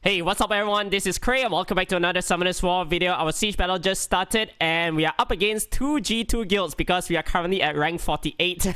Hey, what's up everyone? This is Kray and welcome back to another Summoners War video. Our siege battle just started and we are up against two G2 guilds because we are currently at rank 48.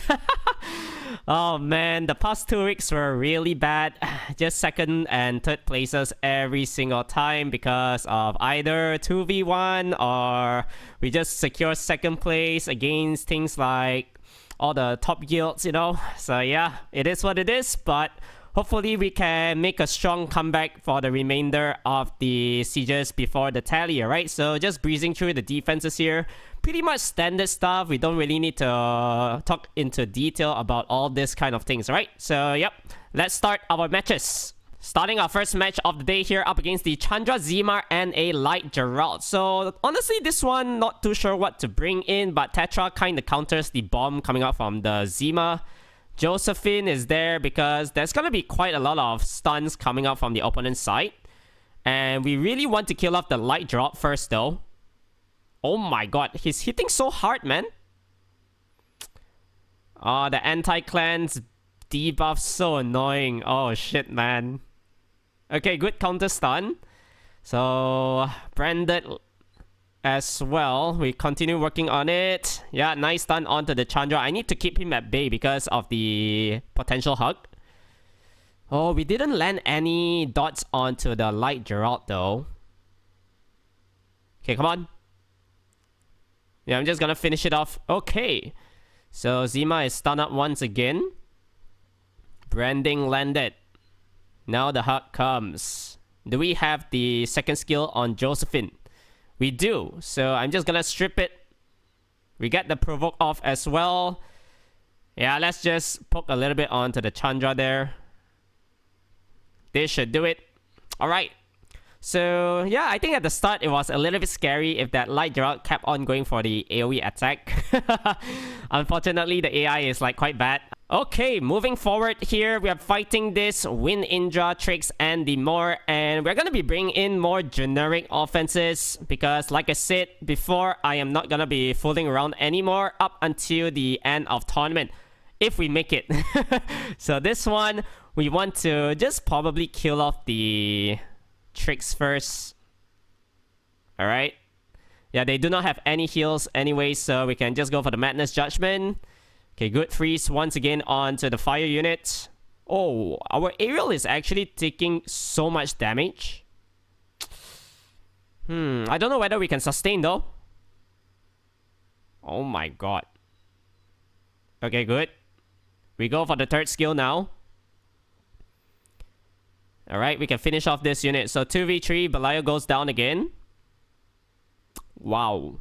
Oh man, the past 2 weeks were really bad. Just second and third places every single time because of either 2v1 or we just secure second place against things like all the top guilds, you know. So yeah, it is what it is, but hopefully we can make a strong comeback for the remainder of the sieges before the tally, right? So just breezing through the defenses here. Pretty much standard stuff. We don't really need to talk into detail about all this kind of things, right? So yep, let's start our matches. Starting our first match of the day here up against the Chandra Zima and a Light Geralt. So honestly, this one, not too sure what to bring in, but Tetra kind of counters the bomb coming out from the Zima. Josephine is there because there's going to be quite a lot of stuns coming out from the opponent's side. And we really want to kill off the Light Geralt first though. Oh my god, he's hitting so hard, man. Oh, the anti-clan's debuff so annoying. Oh shit, man. Okay, good counter stun. So, branded as well. We continue working on it. Yeah, nice stun onto the Chandra. I need to keep him at bay because of the potential hug. Oh, we didn't land any dots onto the Light Geralt though. Okay, come on. Yeah, I'm just gonna finish it off. Okay. So Zima is stunned up once again. Branding landed. Now the hug comes. Do we have the second skill on Josephine? We do. So I'm just gonna strip it. We get the provoke off as well. Yeah, let's just poke a little bit onto the Chandra there. This should do it. Alright. So yeah, I think at the start it was a little bit scary if that Light Geralt kept on going for the AoE attack. Unfortunately, the AI is like quite bad. Okay, moving forward here, we are fighting this Wind Indra, Trix, and the more, and we're gonna be bringing in more generic offenses because like I said before, I am not gonna be fooling around anymore up until the end of tournament, if we make it. So this one, we want to just probably kill off the Trix first. Alright. Yeah, they do not have any heals anyway, so we can just go for the Madness Judgment. Okay, good freeze once again onto the fire unit. Oh, our aerial is actually taking so much damage. I don't know whether we can sustain though. Oh my god. Okay, good. We go for the third skill now. Alright, we can finish off this unit. So 2v3, Belial goes down again. Wow.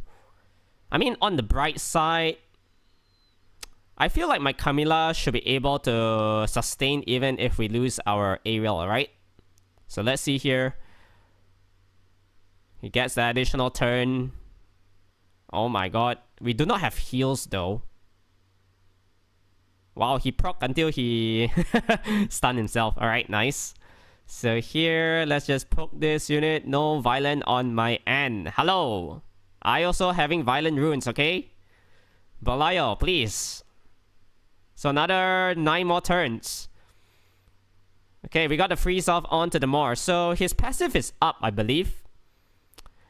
I mean, on the bright side, I feel like my Camilla should be able to sustain even if we lose our aerial, alright? So let's see here. He gets the additional turn. Oh my god. We do not have heals though. Wow, he proc until he stunned himself. Alright, nice. So here, let's just poke this unit. No violent on my end. Hello. I also having violent runes, okay? Belial, please. So another 9 more turns. Okay, we got the freeze off onto the Moor. So his passive is up, I believe.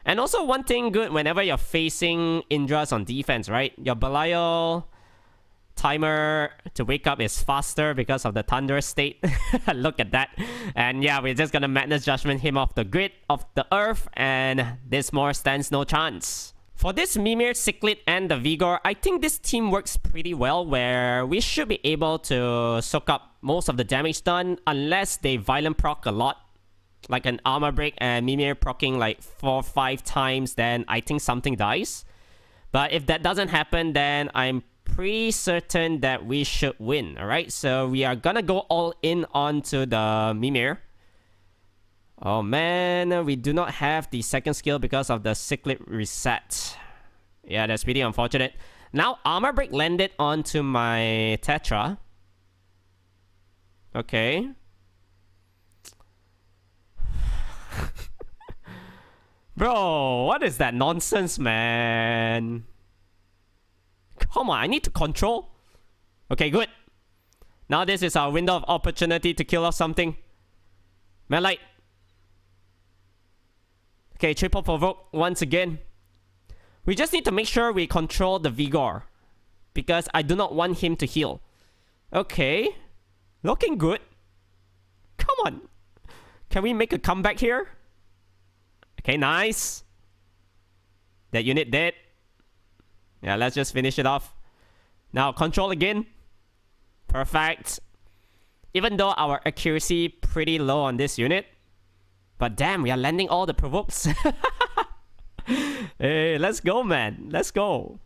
And also one thing good whenever you're facing Indras on defense, right? Your Belial timer to wake up is faster because of the Thunder state. Look at that. And yeah, we're just gonna Madness Judgment him off the grid of the earth, and this Moor stands no chance. For this Mimir, Cichlid, and the Vigor, I think this team works pretty well where we should be able to soak up most of the damage done unless they violent proc a lot. Like an armor break and Mimir proccing like 4 or 5 times, then I think something dies. But if that doesn't happen, then I'm pretty certain that we should win. Alright, so we are gonna go all in onto the Mimir. Oh man, we do not have the second skill because of the Cichlid reset. Yeah, that's pretty unfortunate. Now, armor break landed onto my Tetra. Okay. Bro, what is that nonsense, man? Come on, I need to control. Okay, good. Now this is our window of opportunity to kill off something. Man, like, Okay, triple provoke once again. We just need to make sure we control the Vigor, because I do not want him to heal. Okay. Looking good. Come on. Can we make a comeback here? Okay, nice. That unit dead. Yeah, let's just finish it off. Now, control again. Perfect. Even though our accuracy pretty low on this unit. But damn, we are landing all the provokes. Hey, let's go, man. Let's go.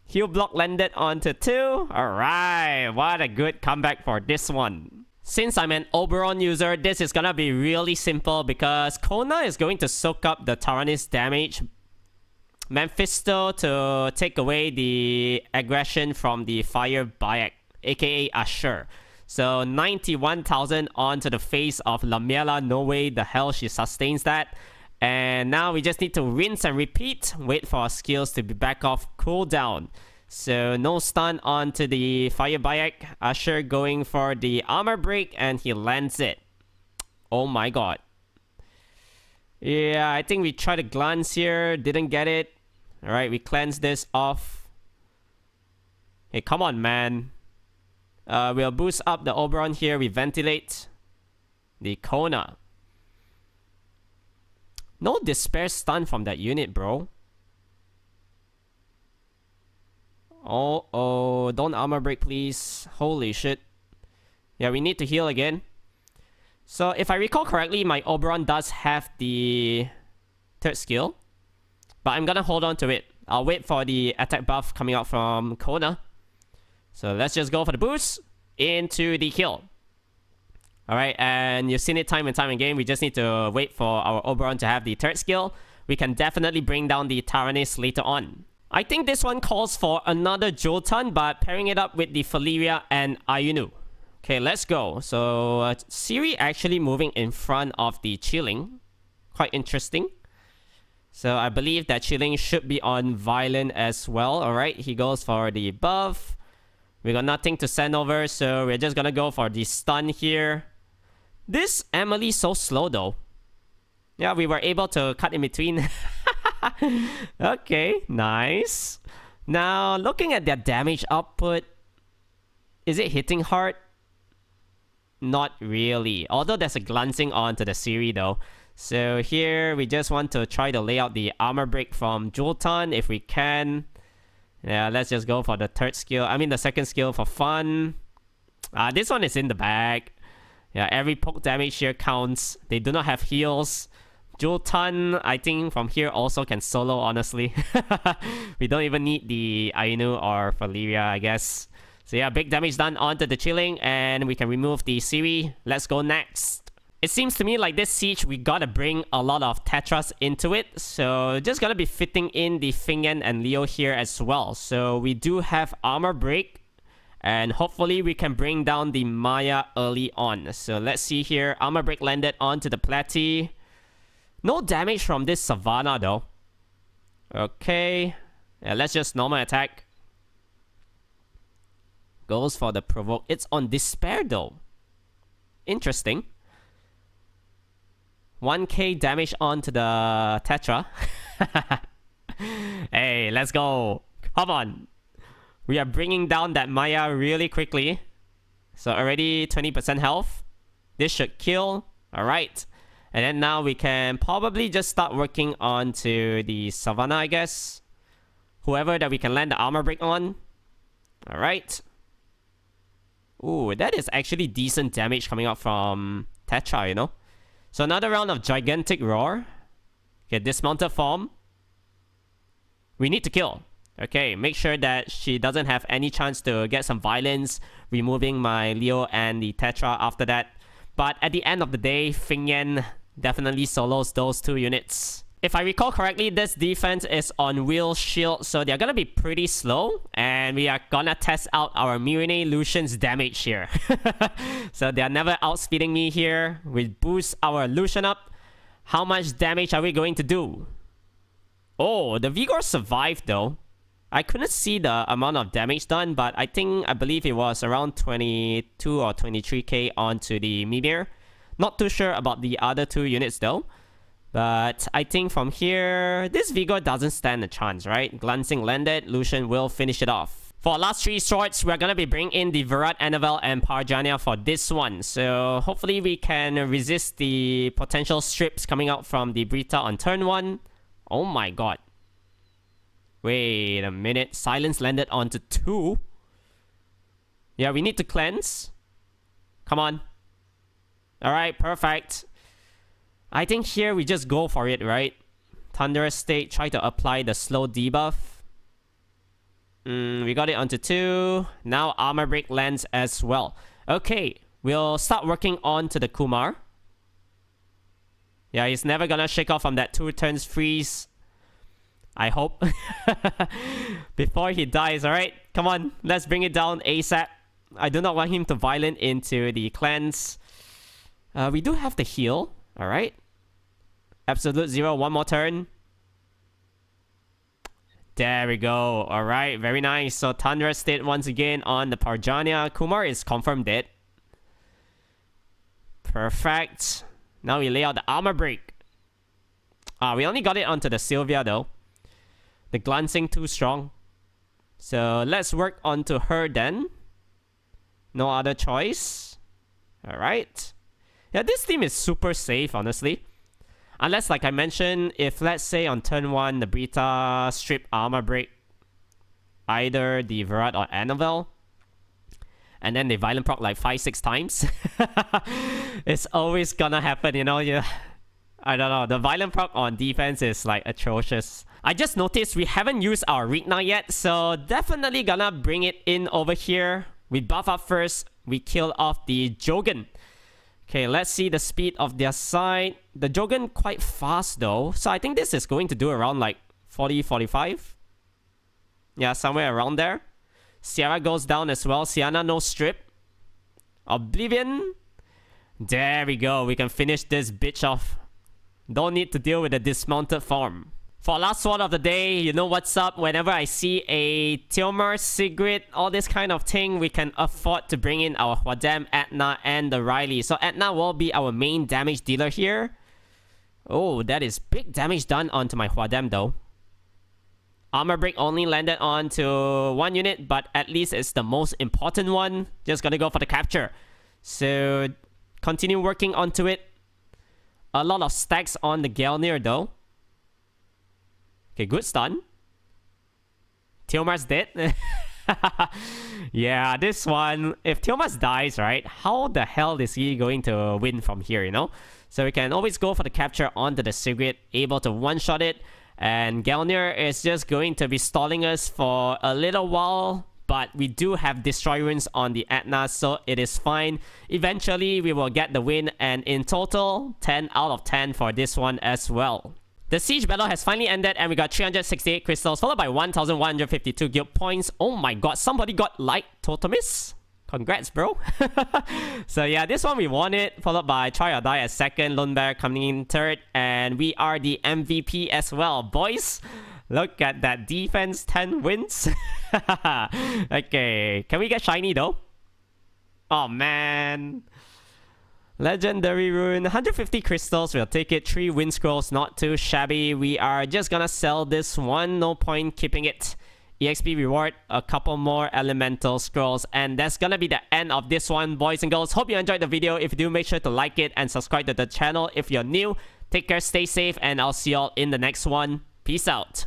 Heal block landed onto 2. Alright, what a good comeback for this one. Since I'm an Oberon user, this is gonna be really simple because Kona is going to soak up the Tyrannus damage. Mephisto to take away the aggression from the Fire Bayek, aka Asher. So 91,000 onto the face of Lamela. No way the hell she sustains that. And now we just need to rinse and repeat. Wait for our skills to be back off cooldown. So no stun onto the Fire Bayek. Asher going for the armor break and he lands it. Oh my god. Yeah, I think we tried to glance here. Didn't get it. Alright, we cleanse this off. Hey, come on, man. We'll boost up the Oberon here. We ventilate the Kona. No despair stun from that unit, bro. Oh, don't armor break, please. Holy shit. Yeah, we need to heal again. So, if I recall correctly, my Oberon does have the 3rd skill. But I'm gonna hold on to it. I'll wait for the attack buff coming out from Kona. So, let's just go for the boost into the kill. Alright, and you've seen it time and time again. We just need to wait for our Oberon to have the 3rd skill. We can definitely bring down the Tyrannus later on. I think this one calls for another Joltan, but pairing it up with the Valeria and Ayunu. Okay, let's go. So, Siri actually moving in front of the Chilling. Quite interesting. So, I believe that Chilling should be on Violent as well. Alright, he goes for the buff. We got nothing to send over, so we're just gonna go for the stun here. This Emily's so slow though. Yeah, we were able to cut in between. Okay, nice. Now, looking at their damage output, is it hitting hard? Not really. Although there's a glancing onto the Siri though. So here, we just want to try to lay out the armor break from Joltan if we can. Yeah, let's just go for the 3rd skill. I mean the 2nd skill for fun. This one is in the bag. Yeah, every poke damage here counts. They do not have heals. Joltan, I think from here also can solo, honestly. We don't even need the Ainu or Valeria, I guess. So yeah, big damage done onto the Chilling, and we can remove the Siri. Let's go next. It seems to me like this siege, we gotta bring a lot of Tetras into it. So just gotta be fitting in the Fingyan and Leo here as well. So we do have armor break. And hopefully we can bring down the Maya early on. So let's see here. Armor break landed onto the Platy. No damage from this Savannah though. Okay. Yeah, let's just normal attack. Goes for the provoke. It's on Despair though. Interesting. 1k damage onto the Tetra. Hey, let's go. Come on. We are bringing down that Maya really quickly. So already 20% health. This should kill. Alright. And then now we can probably just start working on to the Savannah, I guess. Whoever that we can land the armor break on. Alright. Ooh, that is actually decent damage coming out from Tetra, you know. So another round of Gigantic Roar. Okay, dismounted form. We need to kill. Okay, make sure that she doesn't have any chance to get some violence, removing my Leo and the Tetra after that. But at the end of the day, Fingyan definitely solos those 2 units. If I recall correctly, this defense is on Wheel Shield, so they're gonna be pretty slow. And we are gonna test out our Mirene Lushen's damage here. So they're never outspeeding me here. We boost our Lushen up. How much damage are we going to do? Oh, the Vigor survived though. I couldn't see the amount of damage done, but I believe it was around 22 or 23k onto the Mimir. Not too sure about the other 2 units though. But I think from here, this Vigor doesn't stand a chance, right? Glancing landed, Lushen will finish it off. For our last 3 swords, we're gonna be bringing in the Virat, Annabelle, and Parjanya for this one. So hopefully we can resist the potential strips coming out from the Brita on turn 1. Oh my god. Wait a minute. Silence landed onto 2. Yeah, we need to cleanse. Come on. Alright, perfect. I think here we just go for it, right? Thunderous State, try to apply the slow debuff. We got it onto 2. Now Armor Break lands as well. Okay, we'll start working on to the Kumar. Yeah, he's never gonna shake off from that 2 turns freeze. I hope. Before he dies, alright? Come on, let's bring it down ASAP. I do not want him to violent into the cleanse. We do have the heal. Alright. Absolute 0, 1 more turn. There we go. Alright, very nice. So Thunderous State once again on the Parjanya. Kumar is confirmed dead. Perfect. Now we lay out the Armor Break. We only got it onto the Sylvia though. The glancing too strong. So let's work onto her then. No other choice. Alright. Yeah, this team is super safe, honestly. Unless, like I mentioned, if let's say on turn 1, the Brita strip Armor Break either the Virat or Annabelle, and then they Violent proc like 5-6 times, it's always gonna happen, you know? Yeah, I don't know. The Violent proc on defense is like atrocious. I just noticed we haven't used our Rigna yet, so definitely gonna bring it in over here. We buff up first, we kill off the Jogan. Okay, let's see the speed of their side. The Jogan quite fast though, so I think this is going to do around like 40, 45. Yeah, somewhere around there. Sierra goes down as well. Sienna no strip. Oblivion. There we go. We can finish this bitch off. Don't need to deal with the dismounted form. For last one of the day, you know what's up. Whenever I see a Tilmar, Sigrid, all this kind of thing, we can afford to bring in our Hwadam, Etna, and the Riley. So Etna will be our main damage dealer here. Oh, that is big damage done onto my Hwadam though. Armor Break only landed onto 1 unit, but at least it's the most important one. Just gonna go for the capture. So continue working onto it. A lot of stacks on the Gelnir though. Okay, good stun. Tilmar's dead. Yeah, this one, if Tilmar's dies, right, how the hell is he going to win from here, you know? So we can always go for the capture onto the Sigrid, able to one-shot it. And Gelnir is just going to be stalling us for a little while. But we do have Destroy Runes on the Etna, so it is fine. Eventually, we will get the win. And in total, 10 out of 10 for this one as well. The siege battle has finally ended and we got 368 crystals followed by 1152 guild points. Oh my god, somebody got light totemis. Congrats, bro. So yeah, this one we won it, followed by Try or Die as second, Lone Bear coming in third, and we are the MVP as well, boys. Look at that defense, 10 wins. Okay, can we get shiny though? Oh man. Legendary rune, 150 crystals, we'll take it. 3 wind scrolls, not too shabby. We are just gonna sell this one, no point keeping it. EXP reward, a couple more elemental scrolls, and that's gonna be the end of this one, boys and girls. Hope you enjoyed the video. If you do, make sure to like it and subscribe to the channel if you're new. Take care, stay safe, and I'll see y'all in the next one. Peace out.